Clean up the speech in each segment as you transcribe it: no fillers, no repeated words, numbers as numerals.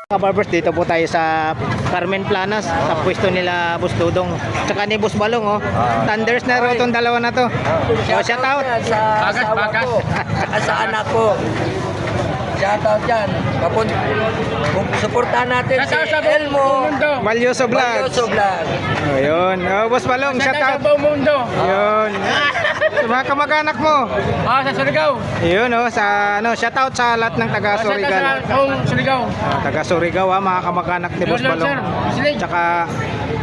Kabarbers, dito po tayo sa Carmen Planas, sa pwesto nila Boss Dudong tsaka ni Boss Balong, oh. Thunders na rin itong dalawa na to. So, shout out sa asawa ko, saka sa anak ko. Shout out dyan. Kung supportahan natin si Elmo Malyoso Vlog. Malyoso Vlog. Ayun, oh, Boss Balong, shout out. Ayun. Sa mga kamag-anak mo. Sa Surigao. Ayun, oh, sa ano, shout out sa lahat ng taga Surigao. Surigao. Taga Surigao, mga kamag-anak ni Boss Balong. Tsaka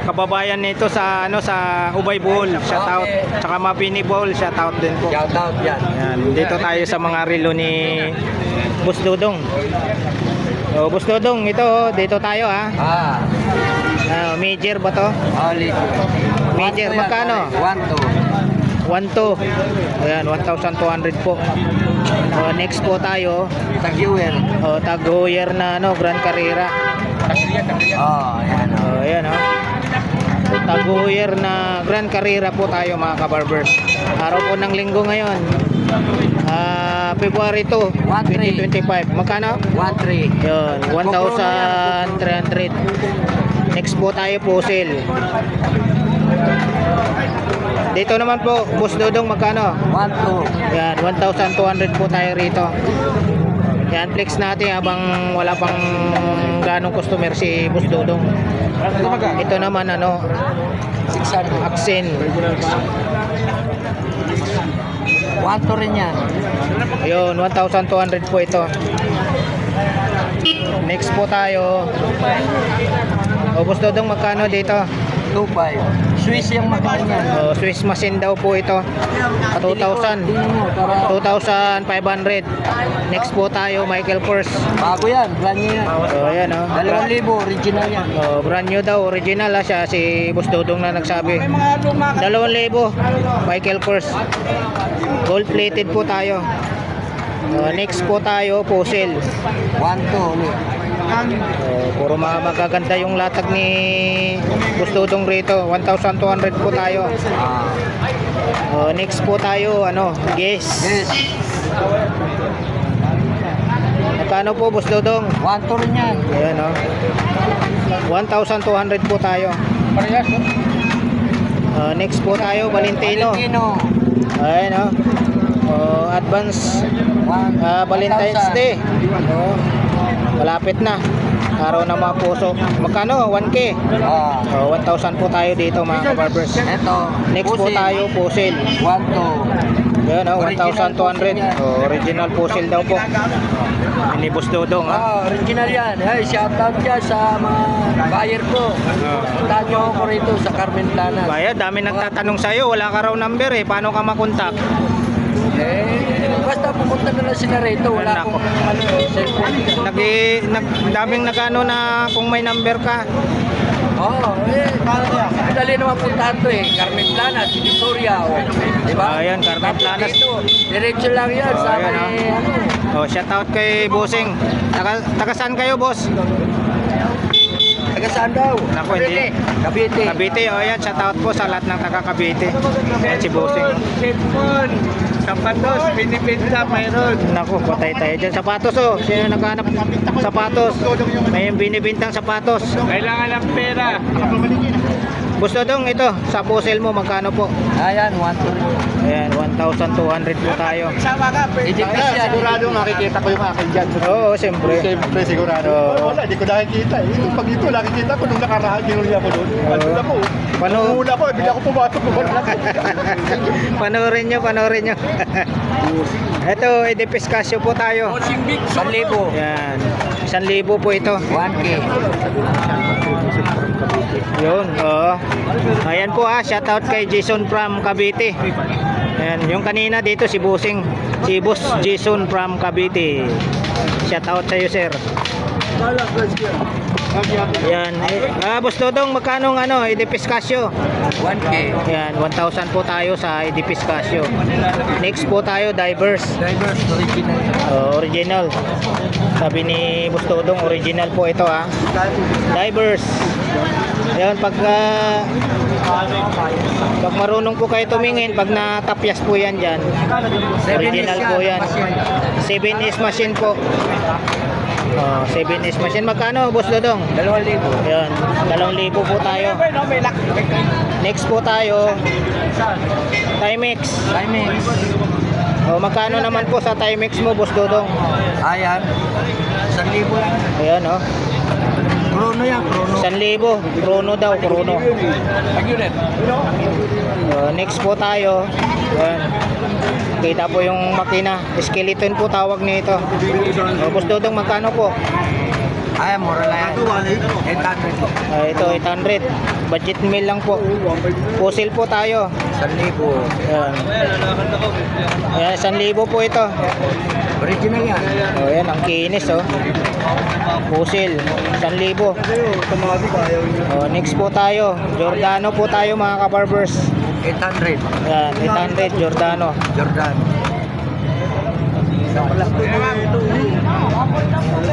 kababayan nito sa ano, sa Ubay Bohol, shout out. Tsaka Mapini Bohol, shout out din po. Shout out yan. Yan, dito tayo sa mga relo ni Boss Dudong. Oh, Boss Dudong, ito, oh, dito tayo, ha. Major ba to? Major, magkano? 1.2. Ayan, 1,200 po. Next po tayo. Tag-Heuer. Tag-Heuer na ano, Grand Carrera. Ayan. Ayan, oh. Tag-Heuer na Grand Carrera po tayo, mga kabarbers. Araw po ng linggo ngayon. February 2, 2025. Magkano? 1.3. Yun, 1,300. Next po tayo po, sale. Dito naman po, Boss Dudong, magkano? 1.2. Yan, 1,200 po tayo rito. Yan, flex natin habang wala pang ganong customer si Boss Dudong. Ito naman, ano, 600. Accent. 1.2 rin yan. Ayun, 1,200 po ito. Next po tayo. Boss Dudong, magkano dito? 2.5. Swiss yung magkano yan. Swiss machine daw po ito. 2,000. 2,500. Next po tayo, Michael Kors. Bago yan, brand new yan. Ayan, oh. 2,000, original yan. Brand new daw, original, siya si Boss Dudong na nagsabi. 2,000, Michael Kors. Gold plated po tayo. Next po tayo, Fossil. 1.2 ulit. Puro magaganda yung latag ni Boss Dudong rito. 1,200 po tayo. Next po tayo, ano, Guess. Magkano po, Boss Dudong? 1.2 rin yan. Ayan, oh. 1,200 po tayo. Next po tayo, Valentino. Ayan, oh. Advance Valentine's Day. Malapit na. Araw ng mga puso. Magkano? 1K. 1,000 po tayo dito, mga kabarbers. Next po tayo, Fossil. 1.2. Ayan, 1,200. Original Fossil daw po. Ini Boss Dudong, ha? Original yan. Hey, shout out dyan sa mga buyer ko. Puntahan nyo ako rito sa Carmen Planas. Kaya dami nagtatanong sa'yo, wala ka raw number eh. Paano ka makontak? Basta pupunta na lang sila rito. Wala Nako. akong cellphone. Daming nagano na kung may number ka. Dali naman puntahan to eh. Carmen Planas, Victoria. Diba? Ayan, Carmen Planas. Diretso lang yan. Sa Ayan, may, shout out kay Bossing. Taga saan kayo, boss? taga saan daw? Naku, hindi. Cavite. Cavite, ayan, shout out po sa lahat ng taga Cavite. Ayan si Bossing. Cellphone. Sapatos, pinipinta, mayroon. Naku, patay tayo dyan. Sapatos, oh. Sino naghanap sapatos? May binibintang sapatos. Kailangan ng pera. Boss Dudong, ito, sa Fossil mo, magkano po? Ayan, 1.2. Ayan, 1,200 po tayo. Sigurado nakikita ko yung akin dyan. Oo, siyempre. Siyempre, sigurado. Wala, hindi ko nakikita eh. Pag ito, nakikita ko nung nakaraan, ginuli ako doon. Ano na po? Pano- ako, bigla ako pumasok. Panoorin nyo. Ito, Edipis Casio po tayo. 1,000. Yan, 1,000 po ito. 1K. Yun, oo. Ayan po, shout out kay Jason from Cavite. Ayan, yung kanina dito si Bossing. Si Boss Jason from Cavite. Shout out sa iyo, sir. Yan. Boss Dudong, magkano ano, Edipis Casio? 1K. Yan, 1,000 po tayo sa Edipis Casio. Next po tayo, Divers. Drivers, original. Original. Sabi ni Boss Dudong, original po ito, ha. Divers. Ayan, pag marunong po kayo tumingin, pag natapyas po yan dyan, original po yan. 7S machine po. Oh, 7S machine. Magkano, Boss Dodong? 2,000. Ayan, 2,000 po tayo. Next po tayo, Timex. Timing. Oh, magkano naman po sa Timex mo, Boss Dodong? Ayan. 1,000 lang. Ayan, oh. Chrono yan, chrono. 1,000. Chrono daw, chrono. Next po tayo. Ayan. Kita po yung makina. Skeleton po tawag nito. Boss Dodong, magkano po? Ayan, mura lang yan. 800. Ito, 800. Budget meal lang po. Puzzle po tayo. 1,000. Ayan. Ayan, 1,000 po ito. Original yan. O, ayan, ang kinis, oh. Puzzle, 1,000. O, next po tayo. Giordano po tayo, mga kabarbers. 800. Ayan, 800, Giordano. Jordan.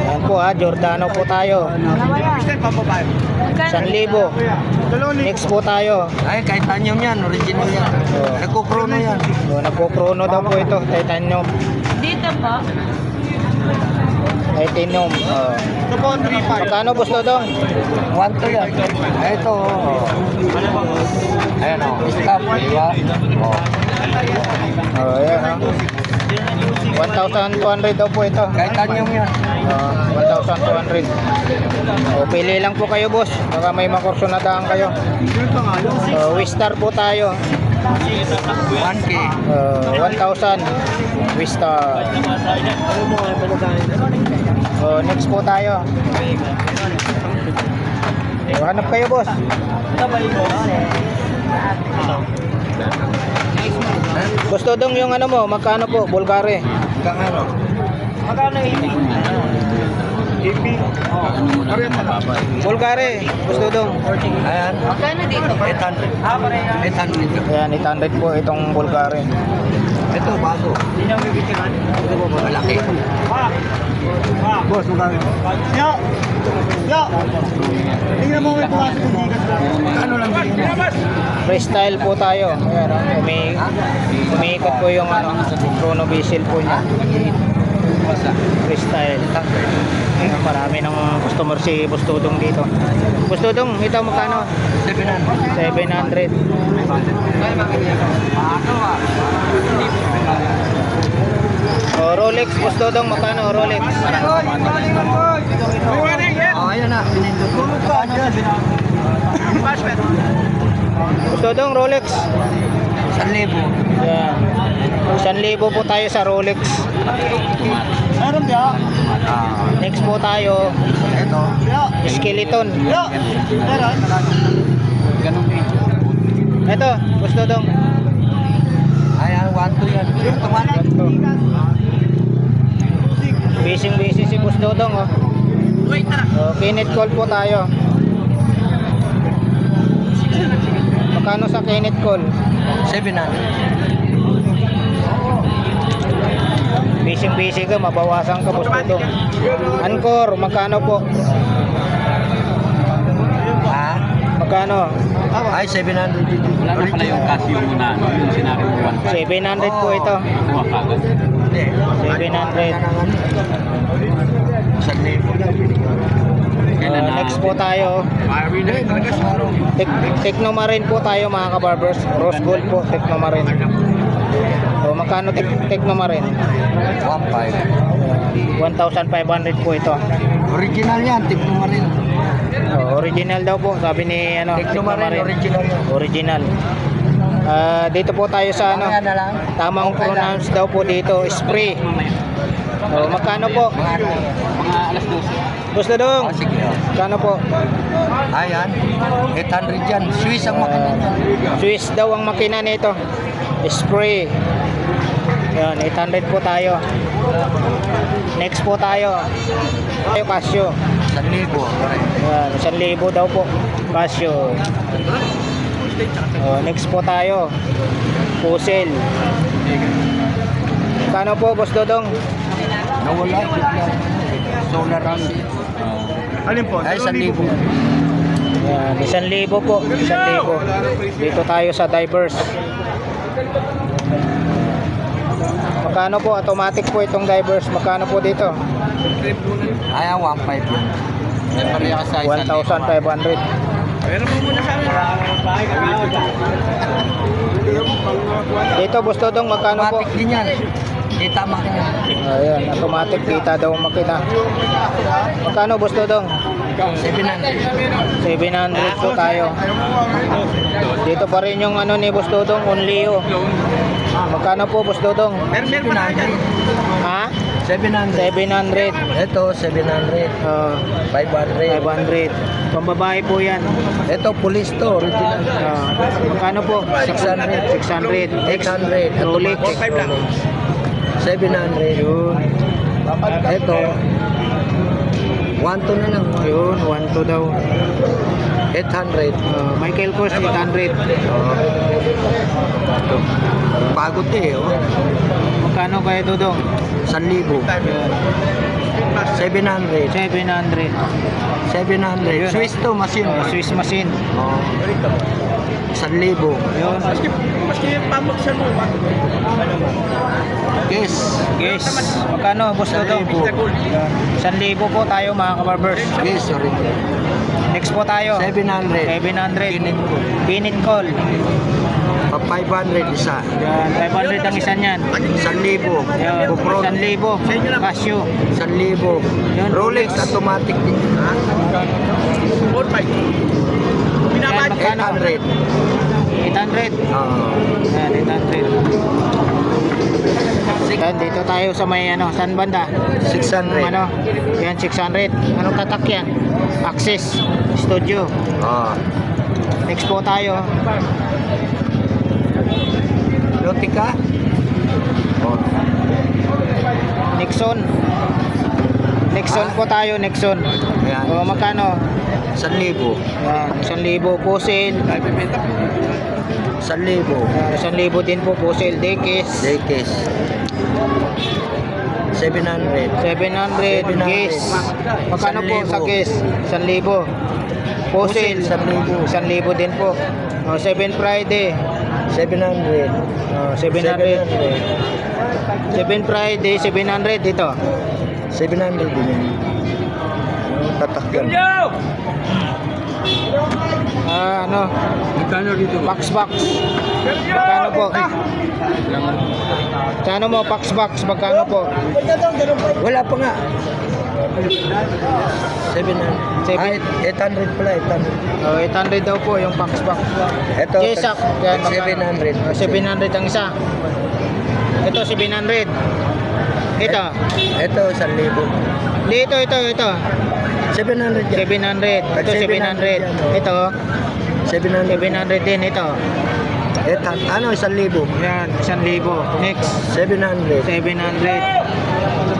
Ayan po, ha, Giordano po tayo. 1,000. Next po tayo. Ay, kahit tanyong yan, original yan. Nagko-chrono yan. O, nagpo-chrono daw po ito. Titanium. Dito po. Titanium. O. Magkano, Boss Dodong? 1 to yan. Ay, ito. Ayan o. Stop, di ba? Oh. O, ayan, ha. 1,200 daw po ito. Kahit tanyong yan. 1,200. O, pili lang po kayo, boss. Baka may makurso na daan kayo. Wistar po tayo. 1K. 1,000. Wistar. Next po tayo. Hanap kayo, boss. Boss Dodong, yung ano mo, magkano po? Bulgari. Hanggang ano? Bulgari, Boss Dodong. Ayan. Magkano dito? 800. 800. Ayan, 800 po itong Bulgari. Ito, bago. Ito po, malaki. Boss, magkano? Tingnan mo may pumasok yung gigas. Ano lang din yan? Freestyle po tayo. Ayan, umiikot po yung chrono diesel po niya. Freestyle. Ayan, marami ng customer si Boss Dodong dito. Boss Dodong, ito magkano? 700. Rolex, Boss Dodong, magkano Rolex? Oh, ayan na. Boss Dodong, Rolex. 1,000. Ayan. 1,000 po tayo sa Rolex. Meron diya? Next po tayo, Ito. skeleton. Meron? Ito, Boss Dodong. Ayan, 1 to yan. Ito, 1. Busy si Boss Dodong, oh. Kinet call po tayo. Magkano sa kinet call? 700. Busy ka, mabawasan ka, Boss Dodong. Anchor, magkano po? Ha? Magkano? Ay, 700 dito. Wala na pala yung Casio muna, no? Yung sinabi mo 700 po ito. Kuha ka agad. Hindi. 700. 1,000. Next po tayo. Technomarine po tayo, mga kabarbers. Rose gold po, Technomarine. Magkano Technomarine? 1,500 po ito. Original yan, tignan mo rin. Original daw po, sabi ni Technomarine, original yan. Original. Dito po tayo sa Mamaya na lang. tamang Okay lang. pronounce daw po dito, spray. Magkano po? Mga ano yan. Mga alas 12. Boss Dodong, Oh, sige. magkano po? Ayan, 800 yan. Swiss ang makina niyan. Swiss daw ang makina nito. Spray. Yan, 800 po tayo. Next po tayo. Casio. 1,000. Correct. Yan, 1,000 daw po. Casio. Next po tayo. Puzzle. Kano po, Boss Dodong? Nawala. Solar run. Alin po? Ay, 1,000. Yan, 1,000 po. 1,000. Dito tayo sa Divers. Magkano po? Automatic po itong divers. Magkano po dito? Ayaw, 1.5 yun. 1,500. Dito, Boss Dodong, magkano po? Automatic din yan. Kita makina. Ayan, automatic kita daw ang makina. Magkano, Boss Dodong? 700. 700 po tayo. Dito pa rin yung ano ni Boss Dodong, only you. Magkano po, Boss Dodong? 700. Ha? 700. 700. Ito, 700. 500. 500. Pambabae po yan. Ito, police to, original. Magkano po? 600. 600. 800. Rolex. 700. Yun. Ito, 1 to na lang. Yun, 1 to daw. 800. Michael Kors, 800. Pagod eh, oh. Magkano kaya Dodong? 1,000. 700. 700. 700. Swiss to, machine. Swiss machine. Oh. 1,000. Yun. Yes. Yes. Magkano, Boss Dodong? 1,000 po tayo mga kabarbers. Yes, sorry. Next po tayo. 700. 700. Pinit call. 500 isa. Yan, 500 ang isa niyan. 1,000. Yan, GoPro. 1,000. Casio. 1,000. Yun, Rolex automatic din. Yan, magkano? 800. 800. Yan, 800. Yan, dito tayo sa may ano, saan banda? 600. Ano? Yan, 600. Anong tatak yan? Access Studio. Ah. Next po tayo. Lotica. Oh. Nixon. Nixon po tayo, Nixon. Ayan. O, magkano? 1,000. Yan, 1,000 pusil. 1,000. Yan, 1,000 din po pusil. Dekis. Dekes. 700. 700. Case. Magkano po sa 1,000. case? 1,000. Pusil. 1,000. 1,000 din po. O, 7 Friday. 700. O, 700. 7 Friday, 700 dito. 700 din yun. Tatakyan. Ano? Magkano dito? Box. Magkano po? Sa ano mo, box. Magkano po? Wala pa nga. 700. Seven. 800 pala, 800. O, 800 daw po yung box. Ito, Jesak. Yan, magkano? 700. 700 ang isa. Ito, 700. Ito. Ito, 1,000. Dito, ito. 700 yan. 700. Ito, 700. Ito, 700. 700 din. Ito. Ano, 1,000. Yan, 1,000. Next, 700. 700.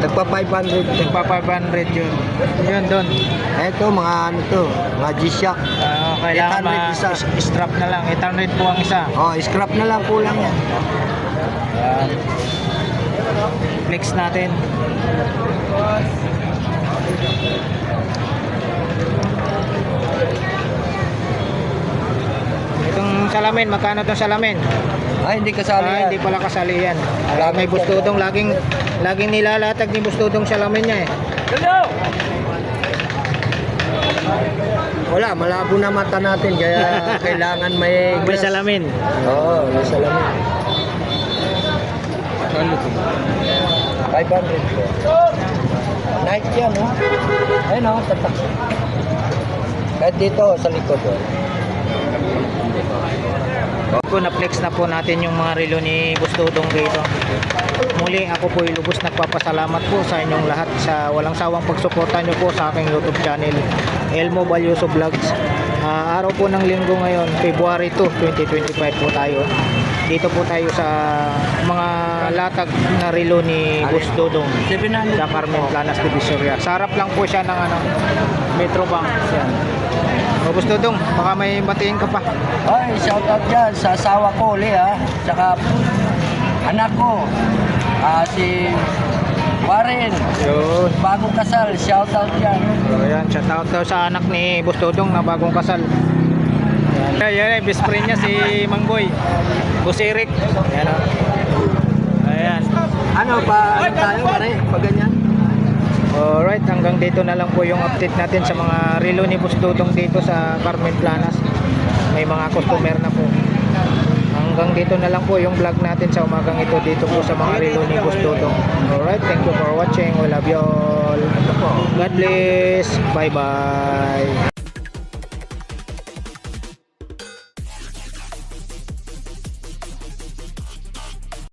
Tagpa 500. Nagpa 500 yun. Yun, doon. Ito, mga ano to, mga G-Shock. Kailangan 800 isa. strap na lang. 800 po ang isa. Oh, scrap na lang, kulang yan. Yan. Flex natin. Itong salamin, magkano itong salamin? Ay, hindi kasali yan. Hindi pala kasali yan. May bustudong, laging nilalatag ni bustudong salamin niya eh. Wala, malabo na mata natin, kaya kailangan may May glass. salamin. Oo, may salamin. 500 po. Nike yan, no? Ayun, no? Tatak. Kahit dito, sa likod, oh. Po, na-flex na po natin yung mga relo ni Bustudong dito. Muli, ako po lubos nagpapasalamat po sa inyong lahat sa walang sawang pagsuporta nyo po sa aking YouTube channel, Elmo Valioso Vlogs. Araw po ng linggo ngayon, February 2, 2025 po tayo. Dito po tayo sa mga latag na relo ni Bustudong sa Carmen Planas Divisoria. Sa harap lang po siya ng Metro Bank. Yan. O Bustudong, baka may batiin ka pa. Ay, shoutout dyan sa asawa ko uli, ha? Tsaka anak ko, si Warren. Yun. Bagong kasal, shoutout dyan. So, yan, shout out daw sa anak ni Bustudong na bagong kasal. Yan, best friend niya si Mangboy. Boss Eric. Yan, Ayan. Ano tayo pare? Pag ganyan? Alright, hanggang dito na lang po yung update natin sa mga relo ni Boss Dudong dito sa Carmen Planas. May mga customer na po. Hanggang dito na lang po yung vlog natin sa umagang ito dito po sa mga relo ni Boss Dudong. Alright, thank you for watching. We love you all. God bless. Bye bye.